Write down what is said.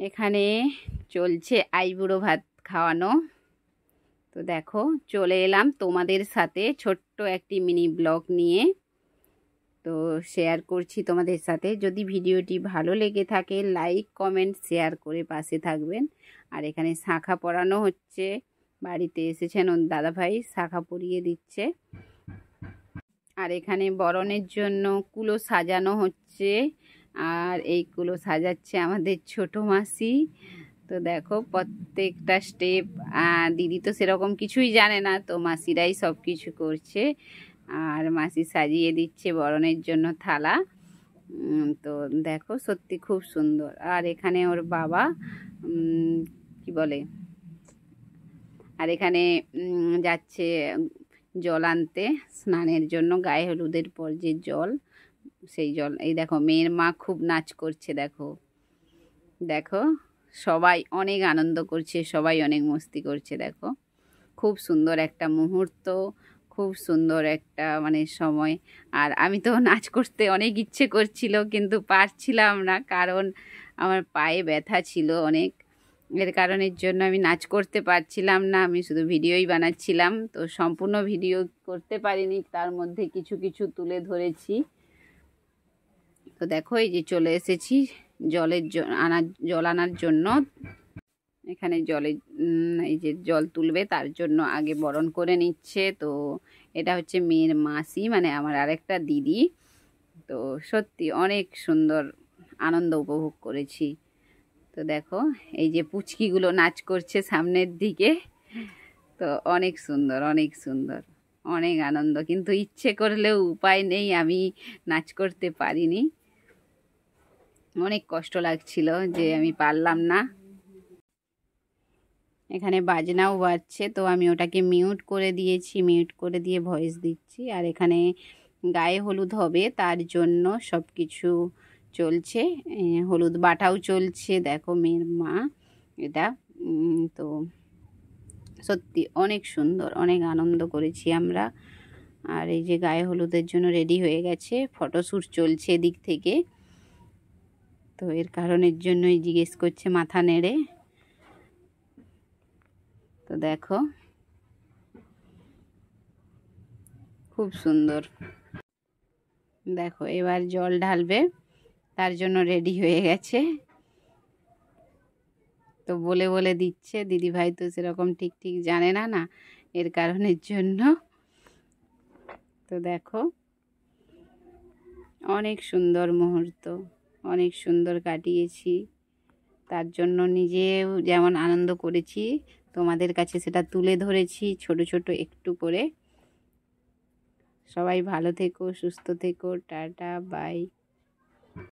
এখানে চলছে আইবুড়ো ভাত খাওয়ানো। তো দেখো চলে এলাম তোমাদের সাথে ছোট্ট একটি মিনি ব্লগ নিয়ে। তো শেয়ার করছি তোমাদের সাথে। যদি ভিডিওটি ভালো লেগে থাকে লাইক কমেন্ট শেয়ার করে পাশে থাকবেন। আর এখানে শাঁখা পরানো হচ্ছে, বাড়িতে এসেছেন ওর দাদাভাই, শাঁখা পরিয়ে দিচ্ছে। আর এখানে বরণের জন্য কুলো সাজানো হচ্ছে, আর এই কুলো সাজাচ্ছে আমাদের ছোট মাসি। তো দেখো প্রত্যেকটা স্টেপ দিদি তো সেরকম কিছুই জানে না, তো মাসিরাই সব কিছু করছে। আর মাসি সাজিয়ে দিচ্ছে বরণের জন্য থালা। তো দেখো সত্যি খুব সুন্দর। আর এখানে ওর বাবা কি বলে, আর এখানে যাচ্ছে জল আনতে স্নানের জন্য, গায়ে হলুদের পর যে জল, সেই জল। এই দেখো মেয়ের মা খুব নাচ করছে, দেখো দেখো সবাই অনেক আনন্দ করছে, সবাই অনেক মস্তি করছে। দেখো খুব সুন্দর একটা মুহূর্ত, খুব সুন্দর একটা মানে সময়। আর আমি তো নাচ করতে অনেক ইচ্ছে করছিল, কিন্তু পারছিলাম না, কারণ আমার পায়ে ব্যথা ছিল অনেক। এর কারণের জন্য আমি নাচ করতে পারছিলাম না, আমি শুধু ভিডিওই বানাচ্ছিলাম। তো সম্পূর্ণ ভিডিও করতে পারিনি, তার মধ্যে কিছু কিছু তুলে ধরেছি। তো দেখো এই যে চলে এসেছি জল আনার জন্য। এখানে এই যে জল তুলবে, তার জন্য আগে বরণ করে নিচ্ছে। তো এটা হচ্ছে মেয়ের মাসি, মানে আমার আরেকটা দিদি। তো সত্যি অনেক সুন্দর আনন্দ উপভোগ করেছি। তো দেখো এই যে পুচকিগুলো নাচ করছে সামনের দিকে। তো অনেক সুন্দর, অনেক সুন্দর, অনেক আনন্দ, কিন্তু ইচ্ছে করলেও উপায় নেই, আমি নাচ করতে পারিনি। অনেক কষ্ট লাগছিল যে আমি পারলাম না। এখানে বাজনাও বাজছে, তো আমি ওটাকে মিউট করে দিয়েছি, মিউট করে দিয়ে ভয়েস দিচ্ছি। আর এখানে গায়ে হলুদ হবে, তার জন্য সব কিছু চলছে, হলুদ বাটাও চলছে। দেখো মেয়ের মা এটা। তো সত্যি অনেক সুন্দর, অনেক আনন্দ করেছি আমরা। আর এই যে গায়ে হলুদের জন্য রেডি হয়ে গেছে, ফটোশ্যুট চলছে এদিক থেকে। তো এর কারণের জন্যই জিজ্ঞেস করছে মাথা নেড়ে। তো দেখো খুব সুন্দর। দেখো এবার জল ঢালবে, তার জন্য রেডি হয়ে গেছে। তো বলে বলে দিচ্ছে, দিদিভাই তো সেরকম ঠিক ঠিক জানে না, না এর কারণের জন্য। তো দেখো অনেক সুন্দর মুহূর্ত, অনেক সুন্দর কাটিয়েছি। তার জন্য নিজেও যেমন আনন্দ করেছি, তোমাদের কাছে সেটা তুলে ধরেছি ছোট ছোট একটু করে। সবাই ভালো থেকো, সুস্থ থেকো, টাটা বাই।